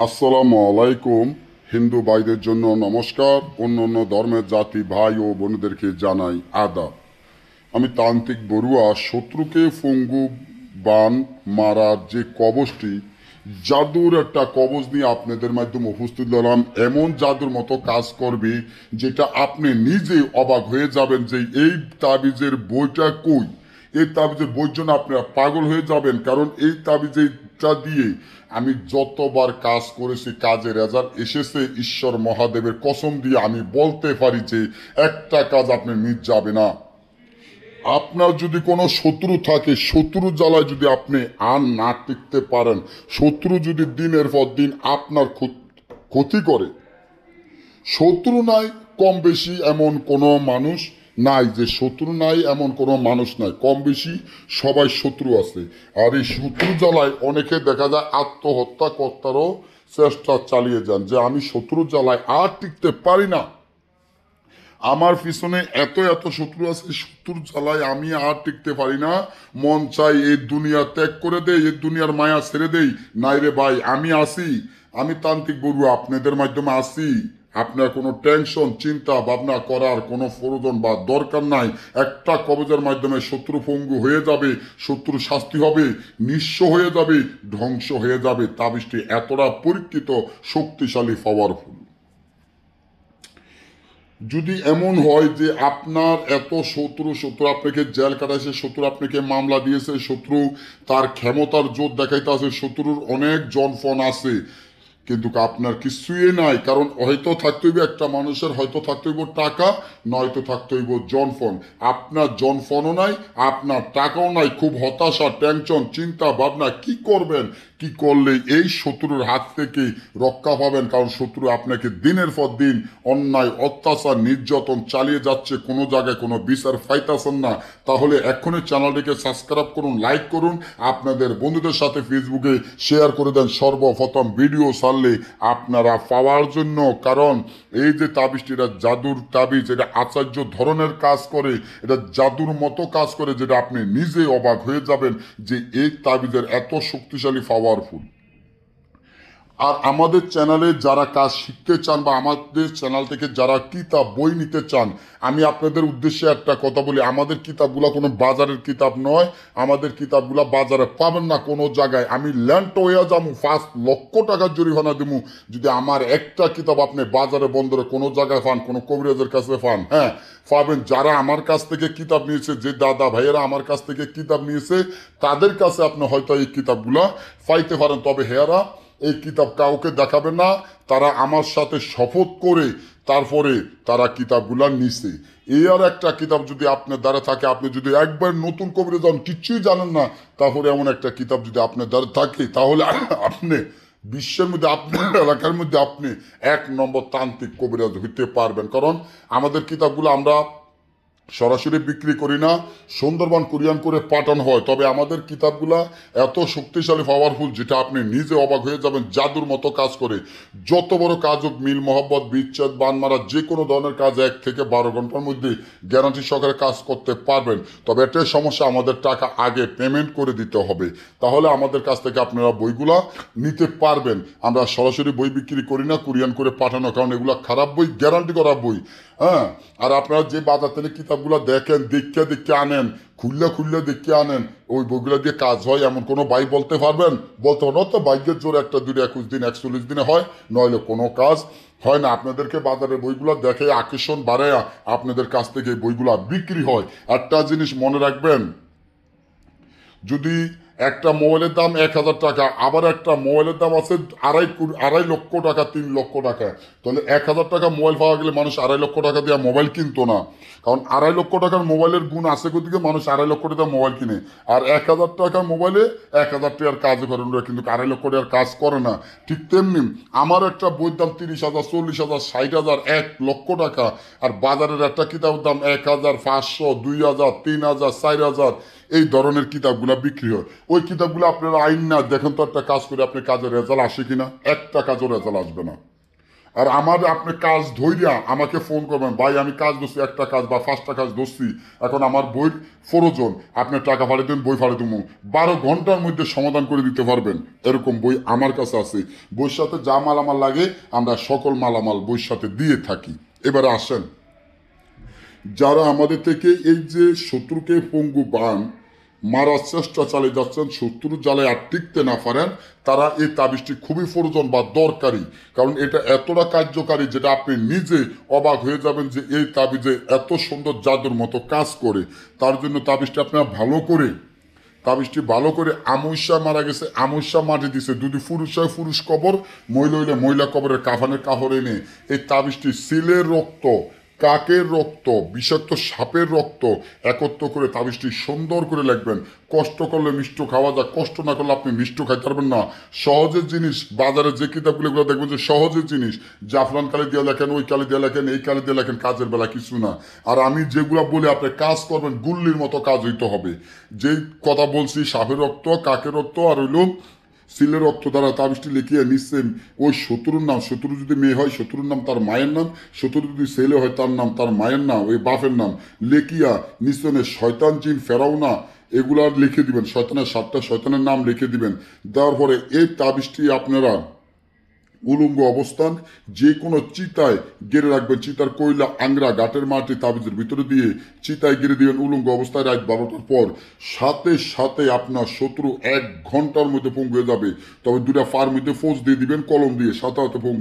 আসসালামু আলাইকুম। হিন্দু ভাইদের জন্য নমস্কার, অন্য অন্য ধর্মের জাতি ভাই ও বোনদেরকে জানাই আদাব। আমি তান্ত্রিক বড়ুয়া। শত্রুকে পঙ্গু বান মারার যে কবচটি, জাদুর একটা কবচ নিয়ে আপনাদের মাধ্যমে উপস্থিত হলাম। এমন জাদুর মতো কাজ করবে যেটা আপনি নিজে অবাক হয়ে যাবেন যে এই তাবিজের বইটা কই। এই তাবিজের বইয়ের জন্য আপনারা পাগল হয়ে যাবেন, কারণ এই তাবিজটা দিয়ে আমি যতবার কাজ করেছি কাজের রেজাল্ট এসেছে। ঈশ্বর মহাদেবের কসম দিয়ে আমি বলতে পারি যে একটা কাজ আপনি মিস যাবে না। আপনার যদি কোনো শত্রু থাকে, শত্রু জ্বালায় যদি আপনি আর না টিকতে পারেন, শত্রু যদি দিনের পর দিন আপনার ক্ষতি করে, শত্রু নাই কম বেশি এমন কোনো মানুষ নাই, যে শত্রু নাই এমন কোনো মানুষ নাই, কম বেশি সবাই শত্রু আছে। আর এই শত্রু জ্বালায় অনেকে দেখা যায় আত্মহত্যা কর্তারও চেষ্টা চালিয়ে যান, যে আমি শত্রু জ্বালায় আর টিকতে পারি না, আমার পিছনে এত এত শত্রু আছে, শত্রুর জ্বালায় আমি আর টিকতে পারি না, মন চাই এই দুনিয়া ত্যাগ করে দেই, এই দুনিয়ার মায়া ছেড়ে দেই। নাই রে ভাই, আমি আসি, আমি তান্ত্রিক বড়ুয়া আপনাদের মাধ্যমে আসি। আপনার কোনো টেনশন চিন্তা ভাবনা করার কোনো প্রয়োজন বা দরকার নাই। একটা কবজের মাধ্যমে শত্রু পঙ্গু হয়ে যাবে, শত্রু শাস্তি হবে, নিঃস্ব হয়ে যাবে, ধ্বংস হয়ে যাবে। তাবিজটি এতটা পরীক্ষিত, শক্তিশালী, পাওয়ারফুল। যদি এমন হয় যে আপনার এত শত্রু আপনাকে জেল কাটাইছে, শত্রু আপনাকে মামলা দিয়েছে, শত্রু তার ক্ষমতার জোর দেখাইতে আছে, শত্রুর অনেক জনফন আছে, কিন্তু আপনার কিছুই নাই, কারণ হয়তো থাকতে হইব একটা মানুষের, হয়তো থাকতে হইব টাকা, নয়তো থাকতে হইব জনফন। আপনার জনফনও নাই, আপনার টাকাও নাই, খুব হতাশা, টেনশন, চিন্তা ভাবনা, কি করবেন, কি করলে এই শত্রুর হাত থেকে রক্ষা পাবেন। কারণ শত্রু আপনাকে দিনের পর দিন অন্যায় অত্যাচার নির্যাতন চালিয়ে যাচ্ছে, কোনো জায়গায় কোনো বিচার পাইতেছেন না। তাহলে এখনই চ্যানেলটিকে সাবস্ক্রাইব করুন, লাইক করুন, আপনাদের বন্ধুদের সাথে ফেসবুকে শেয়ার করে দেন। সর্বপ্রথম ভিডিও ছাড়লে আপনারা পাওয়ার জন্য, কারণ এই যে তাবিজটি, এটা জাদুর তাবিজ, এটা আচার্য ধরনের কাজ করে, এটা জাদুর মতো কাজ করে, যেটা আপনি নিজে অবাক হয়ে যাবেন যে এই তাবিজের এত শক্তিশালী, পাওয়ারফুল। আর আমাদের চ্যানেলে যারা কাজ শিখতে চান বা আমাদের চ্যানেল থেকে যারা কিতাব বই নিতে চান, আমি আপনাদের উদ্দেশ্যে একটা কথা বলি, আমাদের কিতাবগুলো কোনো বাজারের কিতাব নয়। আমাদের কিতাবগুলো বাজারে পাবেন না কোনো জায়গায়। আমি ল্যান্ড হয়ে যাবো, 5 লক্ষ টাকার জরিমানা দেবো যদি আমার একটা কিতাব আপনি বাজারে বন্দরে কোনো জায়গায় পান, কোনো কবিরাজের কাছে পান। হ্যাঁ, পাবেন। যারা আমার কাছ থেকে কিতাব নিয়েছে, যে দাদা ভাইয়েরা আমার কাছ থেকে কিতাব নিয়েছে, তাদের কাছে আপনি হয়তো এই কিতাবগুলা পাইতে পারেন। তবে হেয়ারা এই কিতাব কাউকে দেখাবে না, তারা আমার সাথে শপথ করে তারপরে তারা কিতাবগুলা নিছে। এই আর একটা কিতাব যদি আপনার দ্বারা থাকে, আপনি যদি একবার নতুন কবিরে যান, কিচ্ছুই জানেন না, তারপরে এমন একটা কিতাব যদি আপনার দ্বারা থাকে, তাহলে আপনি বিশ্বের মধ্যে, আপনার এলাকার মধ্যে আপনি 1 নম্বর তান্ত্রিক কবিরাজ হইতে পারবেন। কারণ আমাদের কিতাবগুলো আমরা সরাসরি বিক্রি করি না, সুন্দরবন কুরিয়ান করে পাঠানো হয়। তবে আমাদের কিতাবগুলা এত শক্তিশালী, পাওয়ারফুল, যেটা আপনি নিজে অবাক হয়ে যাবেন, জাদুর মতো কাজ করে। যত বড় কাজ হোক, মিল মহব্বত, বিচ্ছেদ, বান মারা, যে কোনো ধরনের কাজ 1 থেকে 12 ঘন্টার মধ্যে গ্যারান্টি সহকারে কাজ করতে পারবেন। তবে এটাই সমস্যা, আমাদের টাকা আগে পেমেন্ট করে দিতে হবে, তাহলে আমাদের কাছ থেকে আপনারা বইগুলা নিতে পারবেন। আমরা সরাসরি বই বিক্রি করি না, কুরিয়ান করে পাঠানো, কারণ এগুলা খারাপ বই, গ্যারান্টি করা বই। হ্যাঁ, আর আপনারা যে বাজার থেকে কিতাবগুলো দেখেন, দেখে আনেন, খুললে দেখে আনেন, ওই বইগুলো দিয়ে কাজ হয় এমন কোনো ভাই বলতে পারবেন? বলতে পারবেন? তো বাইকের জোর একটা 2 21 দিন 41 দিনে হয়, নইলে কোনো কাজ হয় না। আপনাদেরকে বাজারের বইগুলো দেখে আকর্ষণ বাড়ায় আপনাদের কাছ থেকে এই বইগুলো বিক্রি হয়। একটা জিনিস মনে রাখবেন, যদি একটা মোবাইলের দাম 1,000 টাকা, আবার একটা মোবাইলের দাম আছে 2.5 লক্ষ টাকা, 3 লক্ষ টাকা, তাহলে 1,000 টাকা মোবাইল পাওয়া গেলে মানুষ 2.5 লক্ষ টাকা দিয়ে মোবাইল কিনতো না। কারণ 2.5 লক্ষ টাকার মোবাইলের গুণ আছে কোথেকে, মানুষ 2.5 লক্ষ টাকা মোবাইল কিনে। আর 1,000 টাকার মোবাইলে 1,000 টাকার কাজ করে, কিন্তু 2.5 লক্ষ টাকার কাজ করে না। ঠিক তেমনি আমার একটা বইয়ের দাম 30,000, 40,000, 60,000, 1 লক্ষ টাকা। আর বাজারের একটা কিতাবের দাম 1,500, 2,000, 3,000, 4,000, এই ধরনের কিতাবগুলো বিক্রি হয়। ওই কিতাবগুলো আপনারা আইন না দেখেন তো একটা কাজ করে, আপনি কাজের রেজাল্ট আসে কিনা? একটা কাজও রেজাল্ট আসবে না। আর আমার আপনি কাজ ধইরা আমাকে ফোন করবেন, ভাই আমি কাজ ধরছি, একটা কাজ বা 5টা কাজ ধরছি, এখন আমার বইয়ের প্রয়োজন, আপনি টাকা ফাড়ে দেন, বই ফাড়ে দেবো, 12 ঘন্টার মধ্যে সমাধান করে দিতে পারবেন, এরকম বই আমার কাছে আছে। বইয়ের সাথে যা মালামাল লাগে আমরা সকল মালামাল বইয়ের সাথে দিয়ে থাকি। এবারে আসেন, যারা আমাদের থেকে এই যে শত্রুকে পঙ্গু বান মারার চেষ্টা চালিয়ে যাচ্ছেন, শত্রুর জালে আর টিকতে না পারেন, তারা এই তাবিজটি খুবই প্রয়োজন বা দরকারি। কারণ এটা এতটা কার্যকারী যেটা আপনি নিজে অবাক হয়ে যাবেন যে এই তাবিজে এত সুন্দর জাদুর মতো কাজ করে। তার জন্য তাবিজটি আপনারা ভালো করে আমৈশা মারা গেছে, আমৈশা মাটি দিছে, যদি পুরুষ হয় পুরুষ কবর, মহিলা হইলে মহিলা কবরের কাফানের কাপড় এনে এই তাবিজটি সিলের রক্ত, কাকের রক্ত, বিষাক্ত সাপের রক্ত একত্র করে তাবিজটি সুন্দর করে লিখবেন। কষ্ট করলে মিষ্টি খাওয়া যায়, কষ্ট না করলে আপনি মিষ্টি খাইতে পারবেন না। সহজের জিনিস, বাজারে যে কিতাবগুলো দেখবেন যে সহজের জিনিস, জাফরান কালি দিয়ে লেখেন, ওই কালি দিয়ে লেখেন, এই কালি দিয়ে লেখেন, কাজের বেলা কিছু না। আর আমি যেগুলো বলে আপনি কাজ করবেন, গুল্লির মতো কাজ হইতে হবে। যেই কথা বলছি, সাপের রক্ত, কাকের রক্ত আর হইল সিলের রক্ত দ্বারা তাবিজটি লিখিয়ে নিচ্ছেন, ওই শত্রুর নাম, শত্রু যদি মেয়ে হয় শত্রুর নাম তার মায়ের নাম, শত্রু যদি ছেলে হয় তার নাম তার মায়ের নাম, ওই বাপের নাম লেখিয়া নিচ্ছেন, শয়তান জিন ফেরাউনা এগুলা লিখে দিবেন, শয়তানের 7টা শয়তানের নাম লিখে দিবেন। দেওয়ার পরে এই তাবিজটি আপনারা উলঙ্গ অবস্থান যে কোনো চিতায় গেড়ে রাখবেন, চিতার কয়লা আংরা গাটের মাটি তাবিজের ভিতরে দিয়ে চিতায় গেড়ে দিবেন উলঙ্গ অবস্থায় রাত 12টার পর। সাথে সাথে আপনার শত্রু 1 ঘন্টার মধ্যে পঙ্গু হয়ে যাবে। তবে 2টা ফার মধ্যে ফোঁস দিয়ে দিবেন কলম দিয়ে, সাথে সাথে পঙ্গু